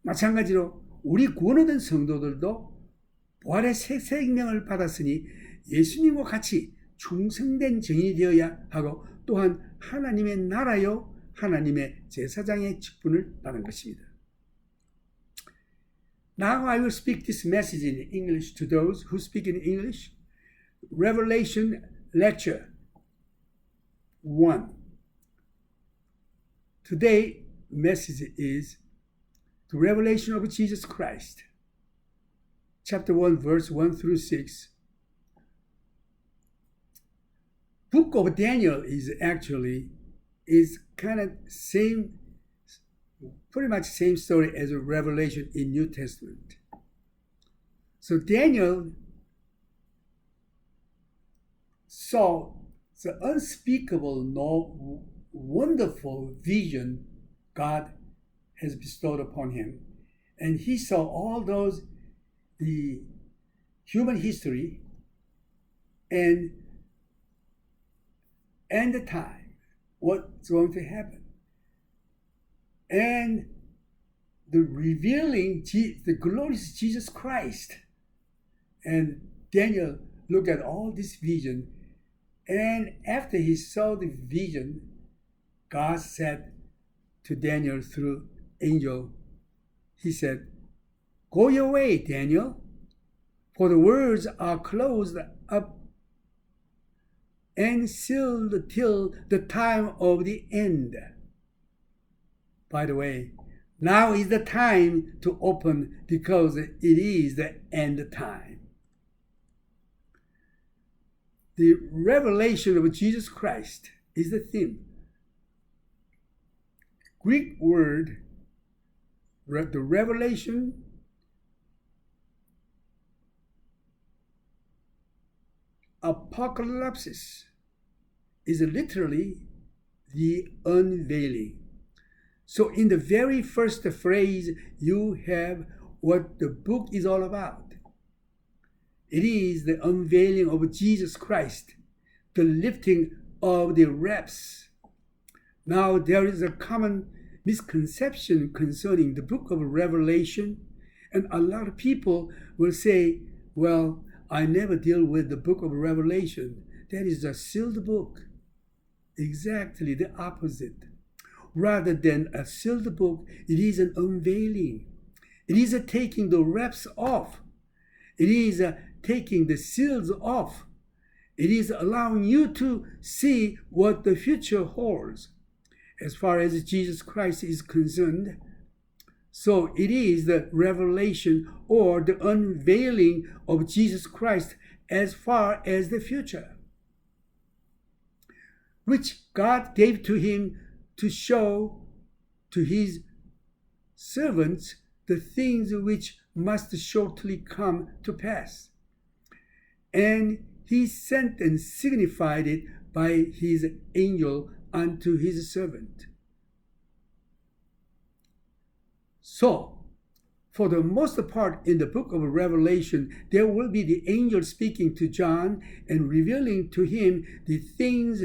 마찬가지로 우리 구원 얻은 성도들도 부활의 새 생명을 받았으니 예수님과 같이 충성된 증인이 되어야 하고 또한 하나님의 나라요 하나님의 제사장의 직분을 받은 것입니다. Now I will speak this message in English to those who speak in English. Revelation Lecture 1. Today's message is the revelation of Jesus Christ. Chapter 1, verse 1 through 6. Book of Daniel is kind of pretty much same story as a Revelation in New Testament. So Daniel saw the unspeakable, wonderful vision God has bestowed upon him, and he saw all those the human history and the time, what's going to happen. And the revealing the glorious Jesus Christ. And Daniel looked at all this vision, and after he saw the vision, God said to Daniel through angel, he said, "Go your way, Daniel, for the words are closed up and sealed till the time of the end." By the way, Now is the time to open because it is the end time. The revelation of Jesus Christ is the theme. Greek word, the revelation, apocalypsis, is literally the unveiling. So in the very first phrase, you have what the book is all about. It is the unveiling of Jesus Christ, the lifting of the wraps. Now there is a common misconception concerning the book of Revelation, and a lot of people will say, well, I never deal with the book of Revelation. That is a sealed book. Exactly the opposite. Rather than a sealed book, it is an unveiling. It is a taking the wraps off. It is a taking the seals off. It is allowing you to see what the future holds as far as Jesus Christ is concerned. So it is the revelation or the unveiling of Jesus Christ as far as the future, which God gave to him to show to his servants the things which must shortly come to pass. And he sent and signified it by his angel unto his servant. So, for the most part in the book of Revelation, there will be the angel speaking to John and revealing to him the things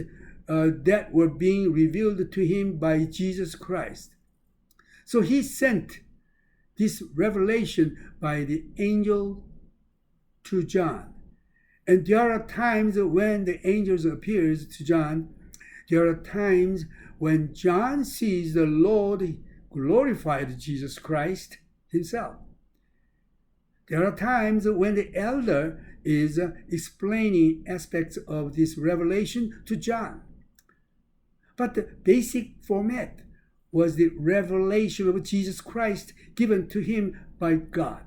that were being revealed to him by Jesus Christ. So he sent this revelation by the angel to John. And there are times when the angel appears to John. There are times when John sees the Lord glorified Jesus Christ himself. There are times when the elder is explaining aspects of this revelation to John. But the basic format was the revelation of Jesus Christ given to him by God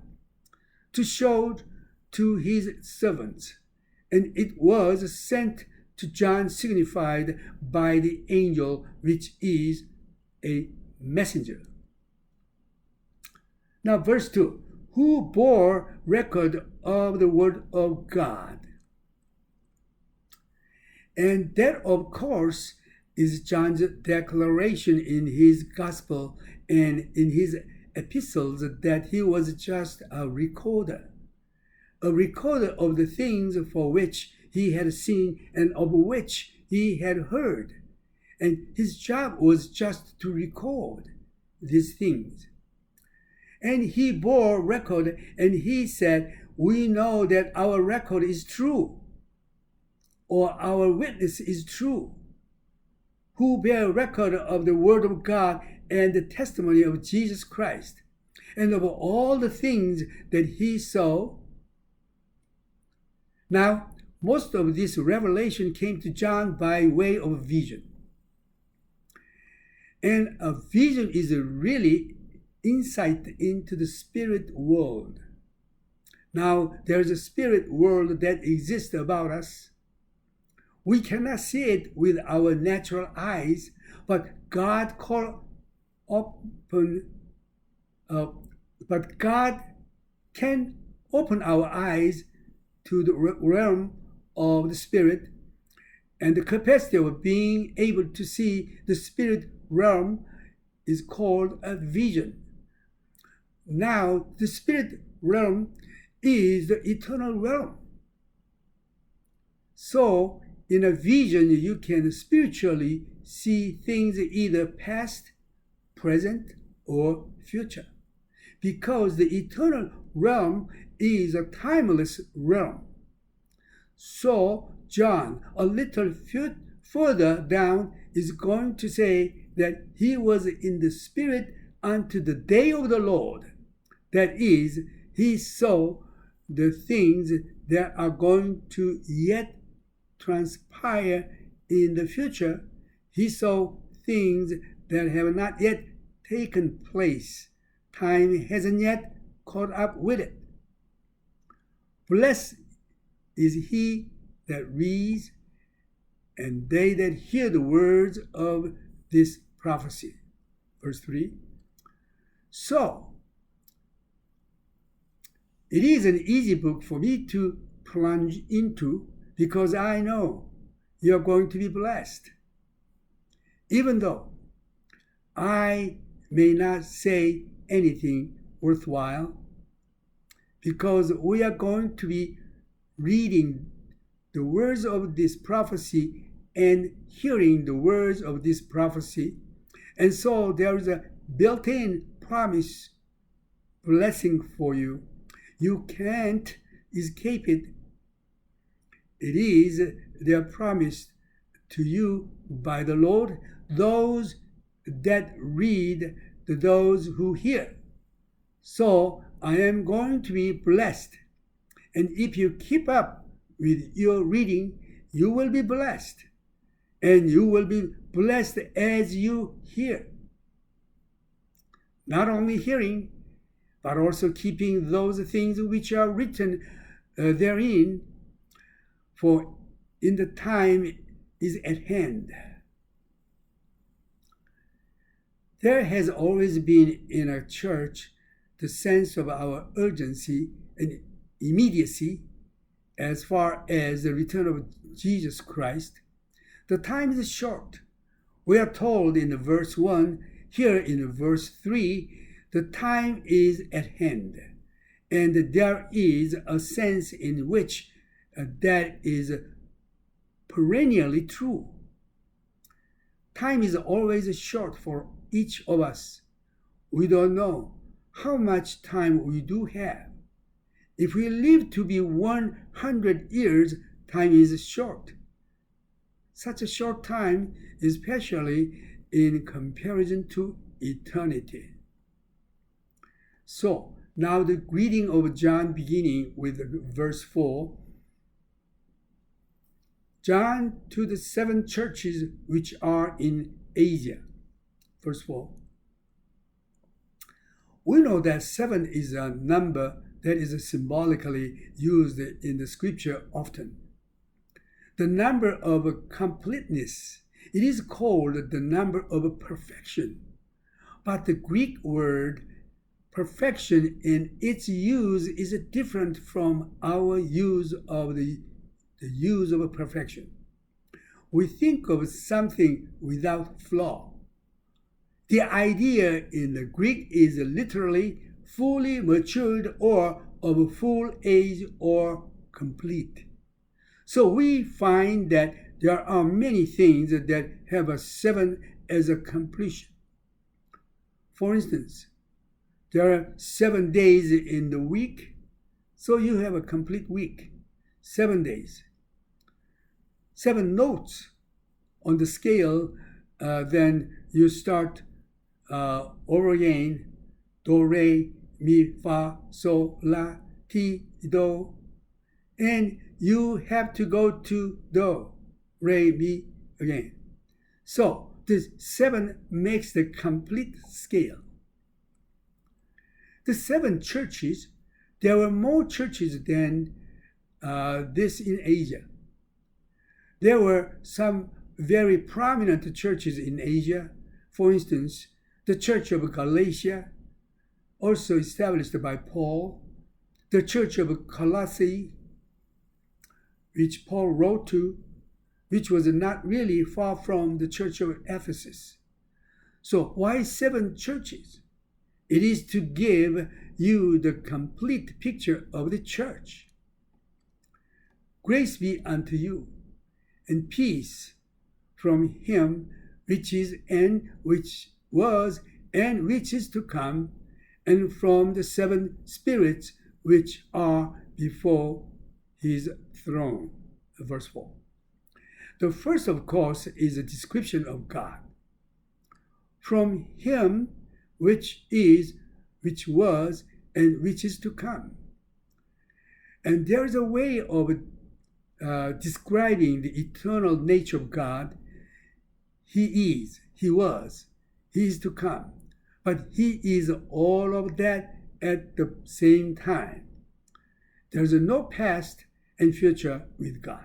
to show to his servants. And it was sent to John, signified by the angel, which is a messenger. Now, verse 2, who bore record of the word of God. And that, of course, is John's declaration in his gospel and in his epistles that he was just a recorder of the things for which he had seen and of which he had heard. And his job was just to record these things. And he bore record, and he said, we know that our record is true, or our witness is true, who bear record of the word of God and the testimony of Jesus Christ, and of all the things that he saw. Now, most of this revelation came to John by way of vision. And a vision is really insight into the spirit world. Now, there's a spirit world that exists about us. We cannot see it with our natural eyes, but God can open our eyes to the realm of the spirit, and the capacity of being able to see the spirit realm is called a vision. Now, the spirit realm is the eternal realm. So, in a vision, you can spiritually see things either past, present, or future. Because the eternal realm is a timeless realm. So, John, a little further down, is going to say that he was in the spirit unto the day of the Lord. That is, he saw the things that are going to yet transpire in the future. He saw things that have not yet taken place. Time hasn't yet caught up with it. Blessed is he that reads and they that hear the words of this prophecy. Verse 3. So, it is an easy book for me to plunge into because I know you're going to be blessed. Even though I may not say anything worthwhile, because we are going to be reading the words of this prophecy and hearing the words of this prophecy. And so there is a built-in promise blessing for you. You can't escape it. It is their promise to you by the Lord, those that read, those who hear. So I am going to be blessed. And if you keep up with your reading, you will be blessed. And you will be blessed as you hear. Not only hearing, but also keeping those things which are written therein, for in the time is at hand. There has always been in a church the sense of our urgency and immediacy as far as the return of Jesus Christ. The time is short. We are told in verse 1, here in verse 3, the time is at hand. And there is a sense in which that is perennially true. Time is always short for each of us. We don't know how much time we do have. If we live to be 100 years, time is short. Such a short time, especially in comparison to eternity. So, now the greeting of John beginning with verse 4. John to the 7 churches which are in Asia. Verse 4. We know that 7 is a number that is symbolically used in the scripture often. The number of completeness. It is called the number of perfection. But the Greek word perfection in its use is different from our use of the use of perfection. We think of something without flaw. The idea in the Greek is literally fully matured or of full age or complete. So we find that there are many things that have a 7 as a completion. For instance, there are 7 days in the week, so you have a complete week, 7 days. 7 notes on the scale, then you start over again, do, re, mi, fa, sol, la, ti, do, and you have to go to do, re, mi again. So this 7 makes the complete scale. The 7 churches, there were more churches than this in Asia. There were some very prominent churches in Asia. For instance, the Church of Galatia, also established by Paul, the Church of Colossae, which Paul wrote to, which was not really far from the Church of Ephesus. So why 7 churches? It is to give you the complete picture of the church. Grace be unto you, and peace from him which is and which was and which is to come, and from the 7 spirits which are before his throne. Verse 4. The first, of course, is a description of God. From him which is, which was, and which is to come. And there is a way of describing the eternal nature of God. He is, he was, he is to come. but he is all of that at the same time. There's no past and future with God.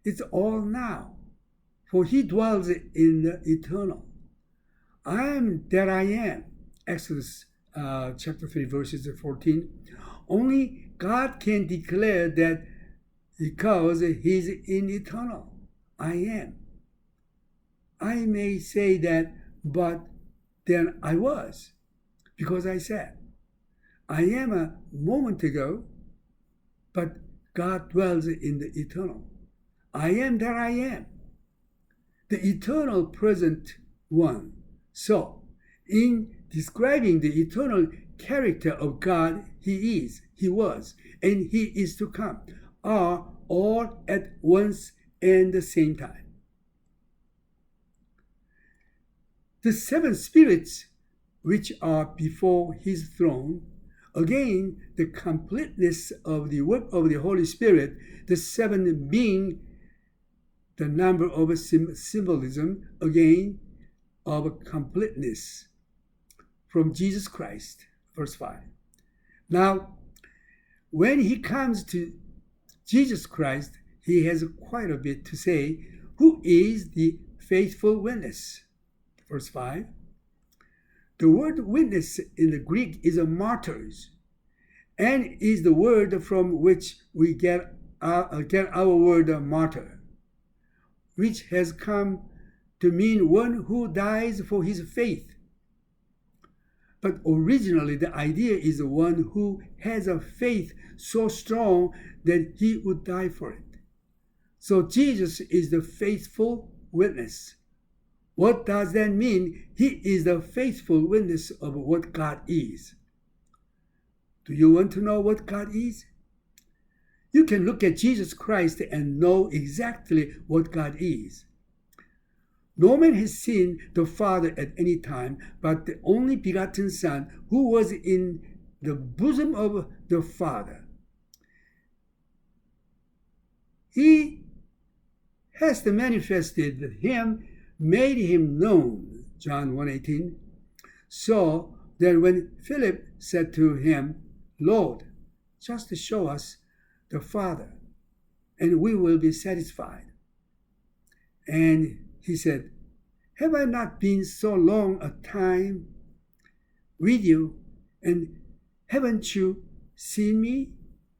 It's all now, for he dwells in the eternal. I am that I am. Exodus chapter 3, verses 14. Only God can declare that because he's in eternal. I am. I may say that, but then I was, because I said, I am a moment ago, but God dwells in the eternal. I am that I am, the eternal present one. So, in describing the eternal character of God, he is, he was, and he is to come, are all at once and the same time. The seven spirits which are before his throne, again, the completeness of the work of the Holy Spirit, the seven being the number of symbolism, again, of completeness from Jesus Christ, verse 5. Now, when he comes to Jesus Christ, he has quite a bit to say, who is the faithful witness. Verse 5. The word witness in the Greek is a martyrs, and is the word from which we get our word martyr, which has come to mean one who dies for his faith. But originally the idea is the one who has a faith so strong that he would die for it. So Jesus is the faithful witness. What does that mean? He is the faithful witness of what God is. Do you want to know what God is? You can look at Jesus Christ and know exactly what God is. No man has seen the Father at any time, but the only begotten Son, who was in the bosom of the Father. He has manifested him, made him known, John 1:18, so that when Philip said to him, Lord, just show us the Father, and we will be satisfied. And he said, have I not been so long a time with you, and haven't you seen me,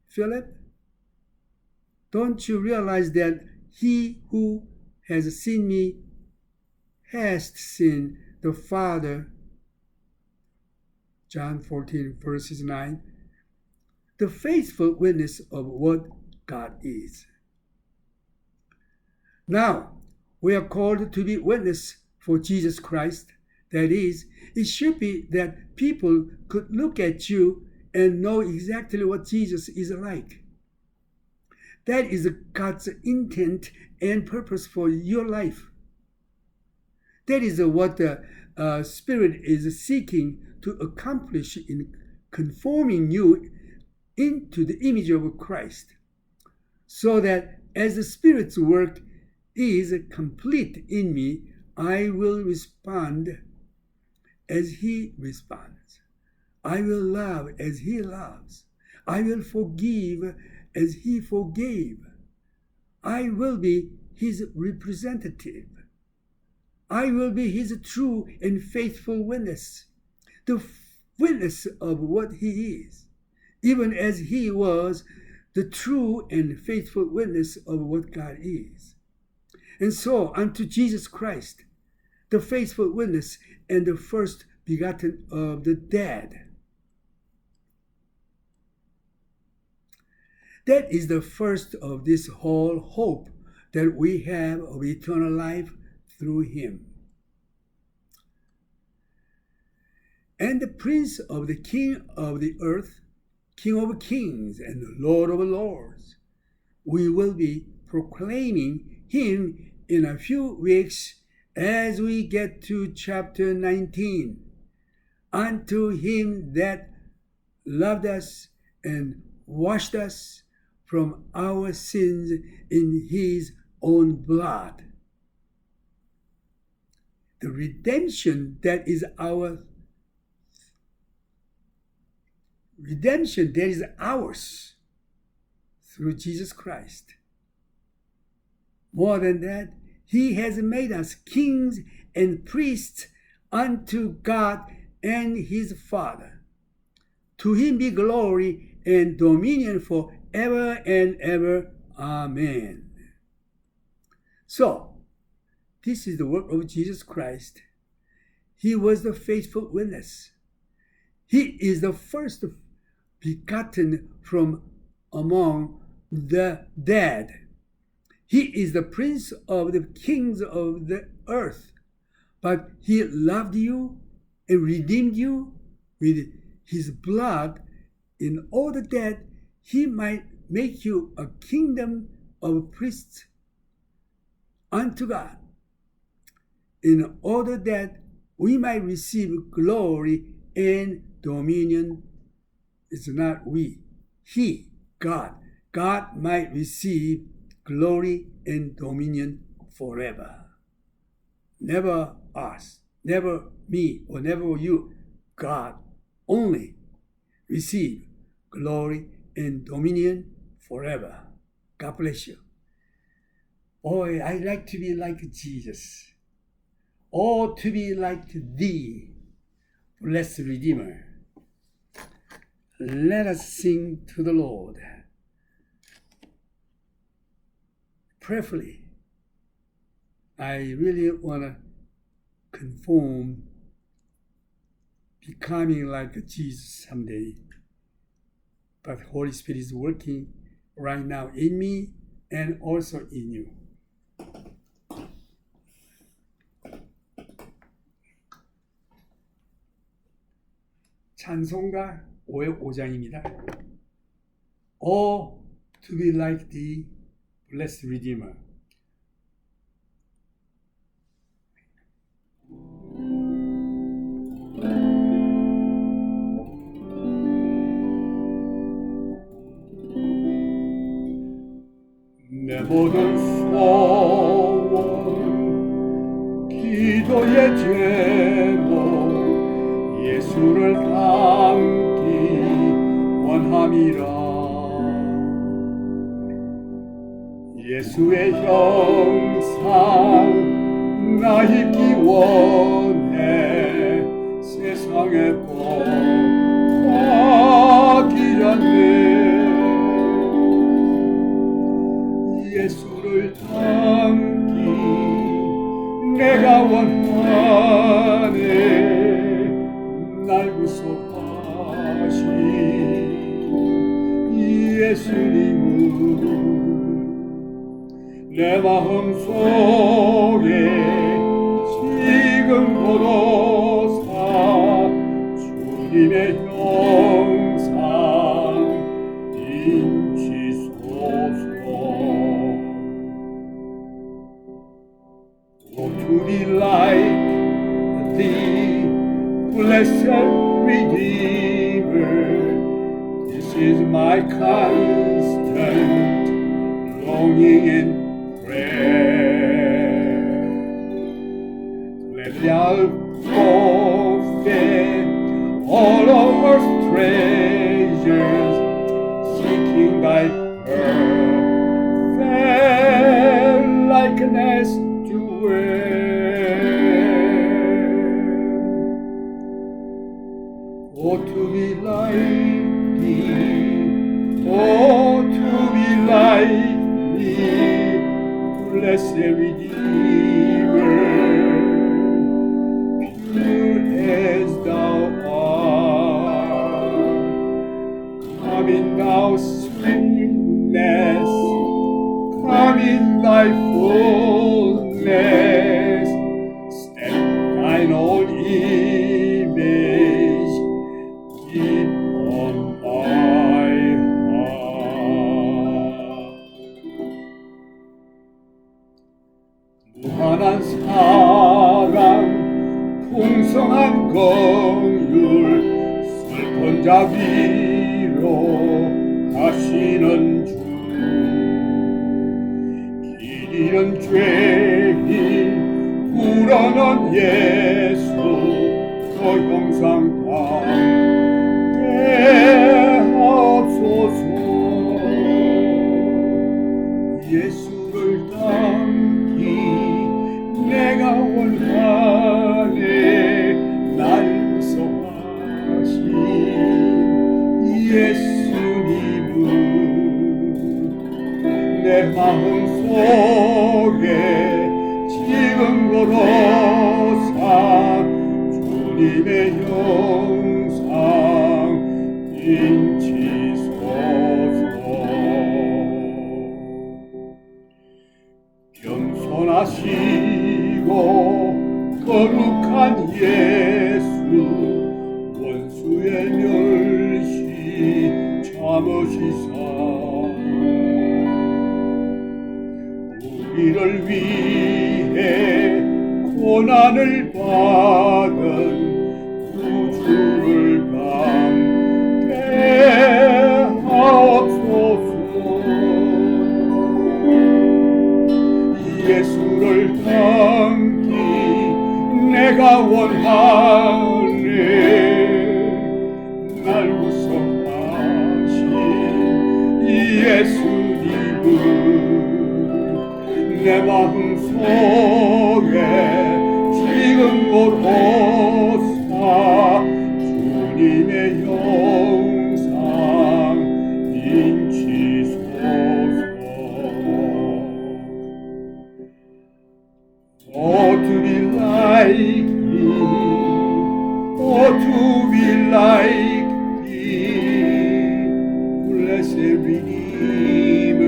Philip? Don't you realize that he who has seen me has seen the Father? John 14, verses 9. The faithful witness of what God is. Now, we are called to be witness for Jesus Christ. That is, it should be that people could look at you and know exactly what Jesus is like. That is God's intent and purpose for your life. That is what the Spirit is seeking to accomplish in conforming you into the image of Christ, so that as the Spirit's work is complete in me, I will respond as he responds. I will love as he loves. I will forgive as he forgave. I will be his representative. I will be his true and faithful witness, the witness of what he is, even as he was the true and faithful witness of what God is. And so unto Jesus Christ, the faithful witness and the first begotten of the dead. That is the first of this whole hope that we have of eternal life through him. And the Prince of the King of the earth, King of kings and Lord of lords, we will be proclaiming him in a few weeks as we get to chapter 19. Unto him that loved us and washed us from our sins in his own blood. The redemption that is our redemption that is ours through Jesus Christ. More than that, He has made us kings and priests unto God and His Father. To Him be glory and dominion forever and ever. Amen. So, this is the work of Jesus Christ. He was the faithful witness. He is the first begotten from among the dead. He is the prince of the kings of the earth. But He loved you and redeemed you with His blood in order that He might make you a kingdom of priests unto God, in order that we might receive glory and dominion. It's not we, He, God. God might receive glory and dominion forever. Never us, never me, or never you. God only receive glory and dominion forever. God bless you. Boy, I like to be like Jesus. Oh, to be like Thee, blessed Redeemer. Let us sing to the Lord. Prayerfully, I really want to conform, becoming like Jesus someday. But Holy Spirit is working right now in me and also in you. 찬송가 5장입니다. Oh, to be like Thee, blessed Redeemer. 내 모든 소원, 기도의 제목, 예수를 담기 원함이라. 예수의 형상 나 입기 원해. 세상에 뻔하기 않네. 예수를 담기 내가 원하네. 날 구속하신 예수님은 내 마음속에 지금 보도사 주님의 형상 인치소서. Oh, to be like Thee, blessed Redeemer, this is my constant longing and prayer. Let Thou forfeit all of earth's treasures, seeking Thy perfect likeness to wear. Oh, to be like Thee, oh, to be like Thee, blessed Redeemer, pure as Thou art. Come in Thou sweetness, come in Thy fullness, set Thine own image deep on my heart. 무한한 사랑, 풍성한 긍휼, 슬픈 자 위로하시는 주. 길 잃은 죄인 불어난 예수, 그 형상 담게 거룩한 예수 원수의 멸시 참으시사 우리를 위해 고난을 받은 구주를 담게 하옵소서. 예수를 담기 내가 원하네. 날 구속하신 예수님을 내 마음속에 지금 오사 주님의 영상 인치소서. Oh, to be like thee, oh, to be like thee, blessed Redeemer,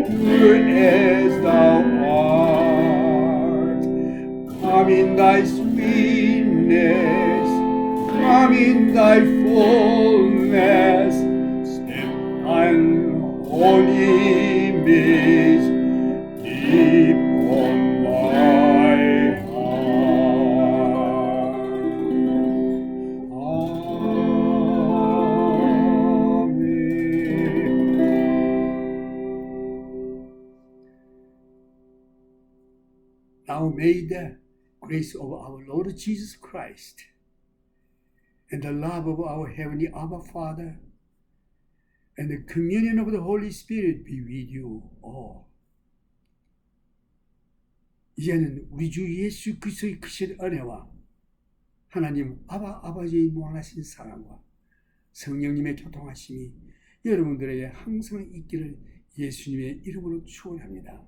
pure as thou art. Come in thy sweetness, come in thy fullness, step thine own image deep on my heart. Amen. Now may the grace of our Lord Jesus Christ and the love of our Heavenly Abba Father and the communion of the Holy Spirit be with you all. 이제는 우리 주 예수 그리스도의 크신 은혜와 하나님 아버지의 무한하신 사랑과 성령님의 교통하심이 여러분들에게 항상 있기를 예수님의 이름으로 축원합니다.